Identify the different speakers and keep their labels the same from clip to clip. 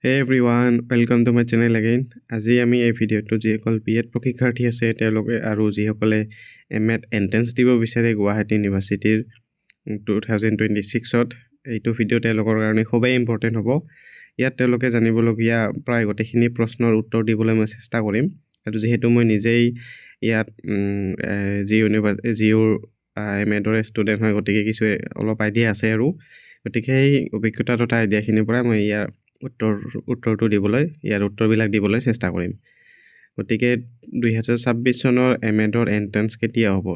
Speaker 1: Hey everyone, welcome to my channel again. আজি আমি এই ভিডিঅ'টো যিসকল বিএড প্ৰশিক্ষাৰ্থী আছে তেওঁলোকে আৰু যিসকলে এমএড এন্ট্ৰেন্স দিব বিচাৰে গুৱাহাটী ইউনিভাৰ্চিটিৰ 2026ত এইটো ভিডিঅ' তেওঁলোকৰ কাৰণে খুবেই ইম্পৰ্টেণ্ট হ'ব। ইয়াত তেওঁলোকে জানিবলগীয়া প্ৰায় গোটেইখিনি প্ৰশ্নৰ উত্তৰ দিবলৈ মই চেষ্টা কৰিম। আৰু যিহেতু মই নিজেই ইয়াত জিউৰ এমএডৰ ষ্টুডেণ্ট হয়, গতিকে কিছু অলপ আইডিয়া আছে আৰু গতিকে এই অভিজ্ঞতা তথা আইডিয়াখিনিৰ পৰা মই ইয়াৰ ইয়াৰ উত্তৰবিলাক দিবলৈ চেষ্টা কৰিম। গতিকে 2026 চনৰ এমএডৰ এন্ট্ৰেন্স কেতিয়া হ'ব?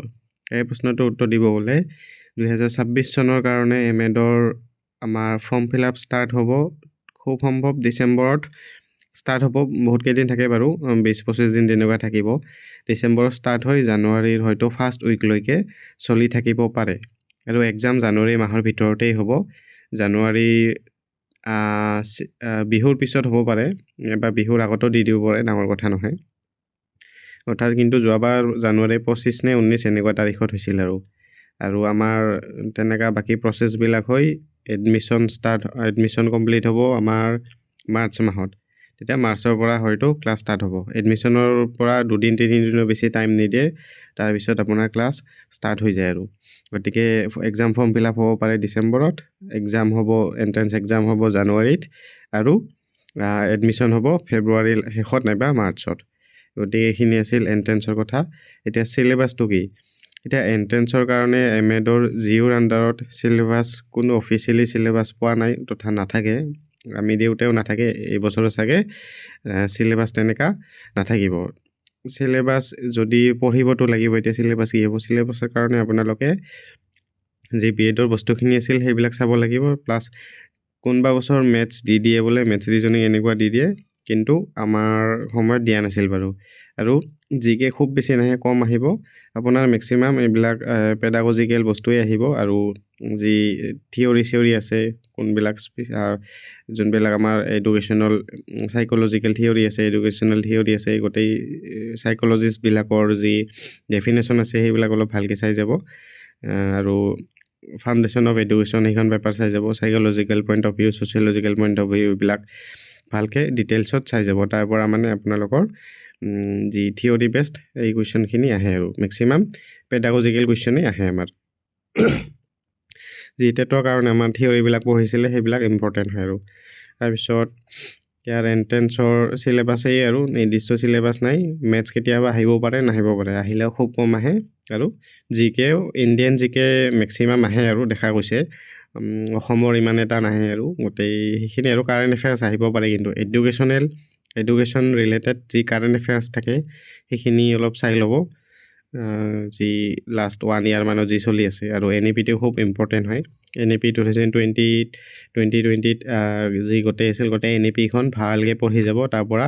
Speaker 1: এই প্ৰশ্নটোৰ উত্তৰ দিব গ'লে 2026 চনৰ কাৰণে এমএডৰ আমাৰ ফৰ্ম ফিল আপ ষ্টাৰ্ট হ'ব খুব সম্ভৱ ডিচেম্বৰত ষ্টাৰ্ট হ'ব। বহুত কেইদিন থাকে বাৰু, 20-25 দিন তেনেকুৱা থাকিব। ডিচেম্বৰত ষ্টাৰ্ট হৈ জানুৱাৰীৰ হয়তো ফাৰ্ষ্ট উইকলৈকে চলি থাকিব পাৰে আৰু এক্সাম জানুৱাৰী মাহৰ ভিতৰতেই হ'ব। জানুৱাৰী বিহুৰ পিছত হ'ব পাৰে বা বিহুৰ আগতো দি দিব পাৰে, ডাঙৰ কথা নহয়। অৰ্থাৎ কিন্তু যোৱাবাৰ জানুৱাৰী 25 নে 19 এনেকুৱা তাৰিখত হৈছিল আৰু আমাৰ তেনেকুৱা বাকী প্ৰচেছবিলাক হৈ এডমিশ্যন কমপ্লিট হ'ব আমাৰ মাৰ্চ মাহত। তেতিয়া মাৰ্চৰ পৰা হয়তো ক্লাছ ষ্টাৰ্ট হ'ব। এডমিশ্যনৰ পৰা 2-3 দিনৰ বেছি টাইম নিদিয়ে, তাৰপিছত আপোনাৰ ক্লাছ ষ্টাৰ্ট হৈ যায় আৰু গতিকে এক্সাম ফৰ্ম ফিল আপ হ'ব পাৰে ডিচেম্বৰত, এন্ট্ৰেন্স এক্সাম হ'ব জানুৱাৰীত আৰু এডমিশ্যন হ'ব ফেব্ৰুৱাৰীৰ শেষত নাইবা মাৰ্চত। গতিকে এইখিনি আছিল এন্ট্ৰেন্সৰ কথা। এতিয়া চিলেবাছটো কি? এতিয়া এন্ট্ৰেন্সৰ কাৰণে এমএডৰ জিউৰ আণ্ডাৰত চিলেবাছ কোনো অফিচিয়েলি চিলেবাছ পোৱা নাই তথা নাথাকে। আমি দিওঁতেও নাথাকে, এইবছৰো চাগে চিলেবাছ তেনেকুৱা নাথাকিব। চিলেবাছ যদি পঢ়িবতো লাগিব, এতিয়া চিলেবাছ কি হ'ব? চিলেবাছৰ কাৰণে আপোনালোকে যি বিএডৰ বস্তুখিনি আছিল সেইবিলাক চাব লাগিব, প্লাছ কোনোবা বছৰ মেথছ দি দিয়ে বোলে, মেথছ ৰিজনিং এনেকুৱা দি দিয়ে, কিন্তু আমাৰ সময়ত দিয়া নাছিল বাৰু। আৰু জিকে খুব বেছি নাহে, কম আহিব আপোনাৰ। মেক্সিমাম এইবিলাক পেডাগজিকেল বস্তুৱেই আহিব আৰু যি থিয়ৰি আছে, যোনবিলাক আমাৰ এডুকেশ্যনেল চাইক'লজিকেল থিয়ৰি আছে, গোটেই চাইক'লজিষ্টবিলাকৰ যি ডেফিনেশ্যন আছে সেইবিলাক অলপ ভালকৈ চাই যাব। আৰু ফাউণ্ডেশ্যন অফ এডুকেশ্যন সেইখন পেপাৰ চাই যাব। Psychological point of view, sociological point of view এইবিলাক ভালকৈ ডিটেইলছত চাই যাব। তাৰ পৰা মানে আপোনালোকৰ যি থিয়ৰি বেষ্ট এই কুৱেশ্যনখিনি আহে আৰু মেক্সিমাম পেডাগজিকেল কুৱেশ্যনেই আহে আমাৰ। যি টেটৰ কাৰণে আমাৰ থিয়ৰিবিলাক পঢ়িছিলে সেইবিলাক ইম্পৰ্টেণ্ট হয় আৰু তাৰপিছত ইয়াৰ এন্ট্ৰেন্সৰ চিলেবাছেই আৰু নিৰ্দিষ্ট চিলেবাছ নাই। মেথছ কেতিয়াবা আহিব পাৰে, নাহিব পাৰে, আহিলেও খুব কম আহে। আৰু জিকেও ইণ্ডিয়ান জিকে মেক্সিমাম আহে আৰু দেখা গৈছে। অসমৰ ইমান এটা নাহে আৰু গোটেই সেইখিনি আৰু কাৰেণ্ট এফেয়াৰ্ছ আহিব পাৰে, কিন্তু এডুকেশ্যন ৰিলেটেড যি কাৰেণ্ট এফেয়াৰ্ছ থাকে সেইখিনি অলপ চাই ল'ব, যি লাষ্ট 1 year মানত যি চলি আছে। আৰু NEPটো খুব ইম্পৰ্টেণ্ট হয়। NEP 2020ত যি গোটেই NEPখন ভালকৈ পঢ়ি যাব, তাৰ পৰা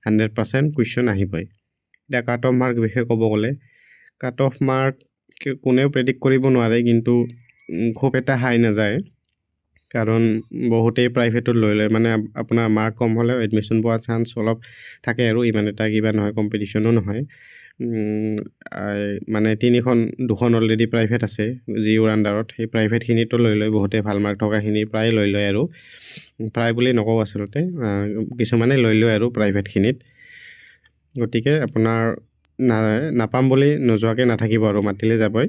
Speaker 1: 100% কুৱেশ্যন আহিবই। এতিয়া কাট অফ মাৰ্ক বিষয়ে ক'ব গ'লে, কাট অফ মাৰ্ক কোনেও প্ৰেডিক্ট কৰিব নোৱাৰে, কিন্তু খুব এটা হাই নাযায়, কাৰণ বহুতেই প্ৰাইভেটত লৈ লয়। মানে আপোনাৰ মাৰ্ক কম হ'লেও এডমিশ্যন পোৱাৰ চান্স অলপ থাকে আৰু ইমান এটা কিবা নহয়, কম্পিটিশ্যনো নহয়। মানে 2খন অলৰেডি প্ৰাইভেট আছে জিউৰ আণ্ডাৰত, সেই প্ৰাইভেটখিনিতো লৈ লয় বহুতে, ভাল মাৰ্ক থকাখিনি প্ৰায় লৈ লয় আৰু প্ৰায় বুলি নকওঁ আচলতে, কিছুমানে লৈ লয় আৰু প্ৰাইভেটখিনিত। গতিকে আপোনাৰ নাপাম বুলি নোযোৱাকৈ নাথাকিব আৰু মাতিলে যাবই,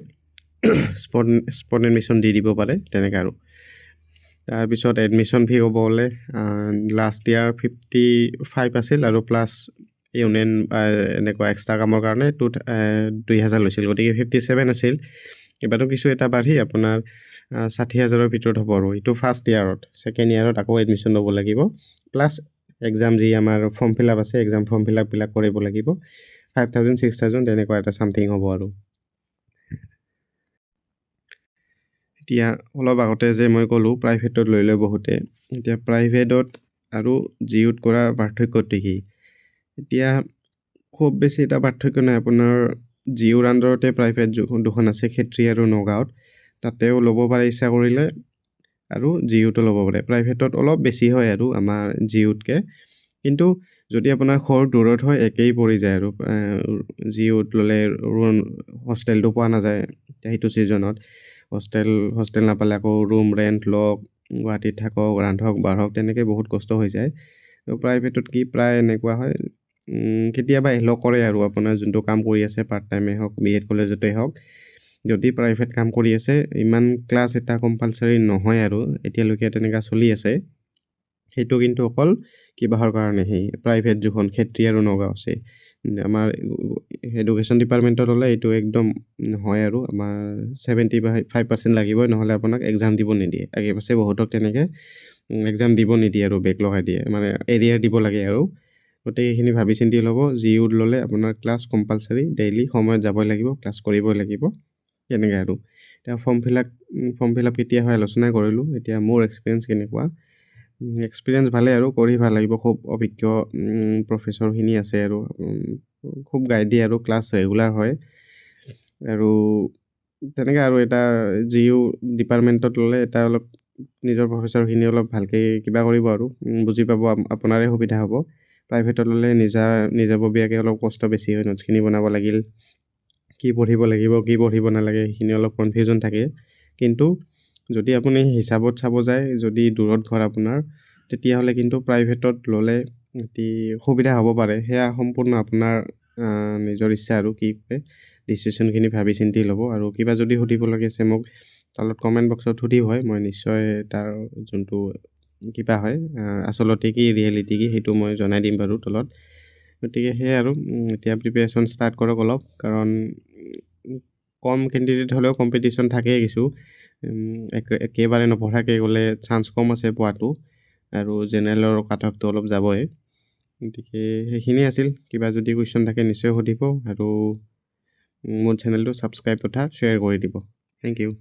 Speaker 1: স্পট এডমিশ্যন দি দিব পাৰে তেনেকৈ আৰু। তাৰপিছত এডমিশ্যন ফি ক'ব গ'লে লাষ্ট ইয়াৰ 55 আছিল আৰু প্লাছ ইউনিয়ন এনেকুৱা এক্সট্ৰা কামৰ কাৰণে 2000 লৈছিল, গতিকে 57 আছিল। এইবাৰতো কিছু এটা বাঢ়ি আপোনাৰ 60,000ৰ ভিতৰত হ'ব আৰু এইটো ফাৰ্ষ্ট ইয়াৰত। ছেকেণ্ড ইয়াৰত আকৌ এডমিশ্যন ল'ব লাগিব, প্লাছ এক্সাম যি আমাৰ ফৰ্ম ফিল আপ আছে, এক্সাম ফৰ্ম ফিল আপবিলাক কৰিব লাগিব। 5,000 6,000 তেনেকুৱা এটা চামথিং হ'ব আৰু। এতিয়া অলপ আগতে যে মই ক'লোঁ প্ৰাইভেটত লৈ লয় বহুতে, এতিয়া প্ৰাইভেটত আৰু জিউত কৰা পাৰ্থক্যটো কি? এতিয়া খুব বেছি এটা পাৰ্থক্য নাই। আপোনাৰ জিউৰ আণ্ডাৰতে প্ৰাইভেট দুখন আছে, ক্ষেত্ৰী আৰু নগাঁৱত, তাতেও ল'ব পাৰে ইচ্ছা কৰিলে, আৰু জিউতো ল'ব পাৰে। প্ৰাইভেটত অলপ বেছি হয় আৰু আমাৰ জিউতকৈ, কিন্তু যদি আপোনাৰ ঘৰ দূৰত হয় একেই পৰি যায় আৰু জিউত ল'লে হোষ্টেলটো পোৱা নাযায় সেইটো ছিজনত। হোষ্টেল নাপালে আকৌ ৰুম ৰেণ্ট লওক, গুৱাহাটীত থাকক, ৰান্ধক বাঢ়ক, তেনেকৈ বহুত কষ্ট হৈ যায়। প্ৰাইভেটত কি প্ৰায় এনেকুৱা হয় কেতিয়াবা এল'ক কৰে আৰু আপোনাৰ যোনটো কাম কৰি আছে পাৰ্ট টাইমেই হওক বি এড কলেজতেই হওক যদি প্ৰাইভেট কাম কৰি আছে ইমান ক্লাছ এটা কম্পালচাৰী নহয় আৰু এতিয়ালৈকে তেনেকুৱা চলি আছে সেইটো কিন্তু অকল কিবাহৰ কাৰণে সেই প্ৰাইভেট যিখন ক্ষেত্ৰী আৰু নগাঁও আছে আমাৰ এডুকেশ্যন ডিপাৰ্টমেণ্টত হ'লে এইটো একদম হয় আৰু আমাৰ 75% লাগিবই নহ'লে আপোনাক এক্সাম দিব নিদিয়ে আগে পাছে বহুতক তেনেকৈ এক্সাম দিব নিদিয়ে আৰু বেক লগাই দিয়ে মানে এৰিয়াৰ দিব লাগে আৰু গতিকে এইখিনি ভাবি চিন্তি ল'ব জিউ ল'লে আপোনাৰ ক্লাছ কম্পালচাৰী ডেইলি সময়ত যাবই লাগিব ক্লাছ কৰিবই লাগিব তেনেকৈ আৰু এতিয়া ফৰ্ম ফিল আপ কেতিয়া হয় আলোচনা কৰিলোঁ এতিয়া মোৰ এক্সপিৰিয়েঞ্চ কেনেকুৱা এক্সপিৰিয়েঞ্চ ভালে আৰু কৰি ভাল লাগিব খুব অভিজ্ঞ প্ৰফেচৰখিনি আছে আৰু খুব গাইড দিয়ে আৰু ক্লাছ ৰেগুলাৰ হয় আৰু তেনেকৈ আৰু এটা জিউ ডিপাৰ্টমেণ্টত ল'লে এটা অলপ নিজৰ প্ৰফেচৰখিনি অলপ ভালকৈ কিবা কৰিব আৰু বুজি পাব আপোনাৰে সুবিধা হ'ব প্ৰাইভেটত ল'লে নিজাববীয়াকৈ অলপ কষ্ট বেছি হয় নোটছখিনি বনাব লাগিল কি পঢ়িব লাগিব কি পঢ়িব নালাগে সেইখিনি অলপ কনফিউজন থাকে কিন্তু যদি আপুনি হিচাপত চাব যায় যদি দূৰত ঘৰ আপোনাৰ তেতিয়াহ'লে কিন্তু প্ৰাইভেটত ল'লে এটি সুবিধা হ'ব পাৰে সেয়া সম্পূৰ্ণ আপোনাৰ নিজৰ ইচ্ছা আৰু কি কৰে ডিচিশ্যনখিনি ভাবি চিন্তি ল'ব আৰু কিবা যদি সুধিবলগীয়া আছে মোক তলত কমেণ্ট বক্সত সুধিব হয় মই নিশ্চয় তাৰ যোনটো কিবা হয় আচলতে কি ৰিয়েলিটি কি সেইটো মই জনাই দিম বাৰু তলত গতিকে সেয়াই আৰু এতিয়া প্ৰিপেৰেশ্যন ষ্টাৰ্ট কৰক অলপ কাৰণ কম কেণ্ডিডেট হ'লেও কম্পিটিশ্যন থাকেই কিছু একেবাৰে নপঢ়াকৈ গ'লে চান্স কম আছে পোৱাটো আৰু জেনেৰেলৰ কাট অফটো অলপ যাবই গতিকে সেইখিনিয়ে আছিল কিবা যদি কুৱেশ্যন থাকে নিশ্চয় সুধিব আৰু মোৰ চেনেলটো ছাবস্ক্ৰাইব তথা শ্বেয়াৰ কৰি দিব থেংক ইউ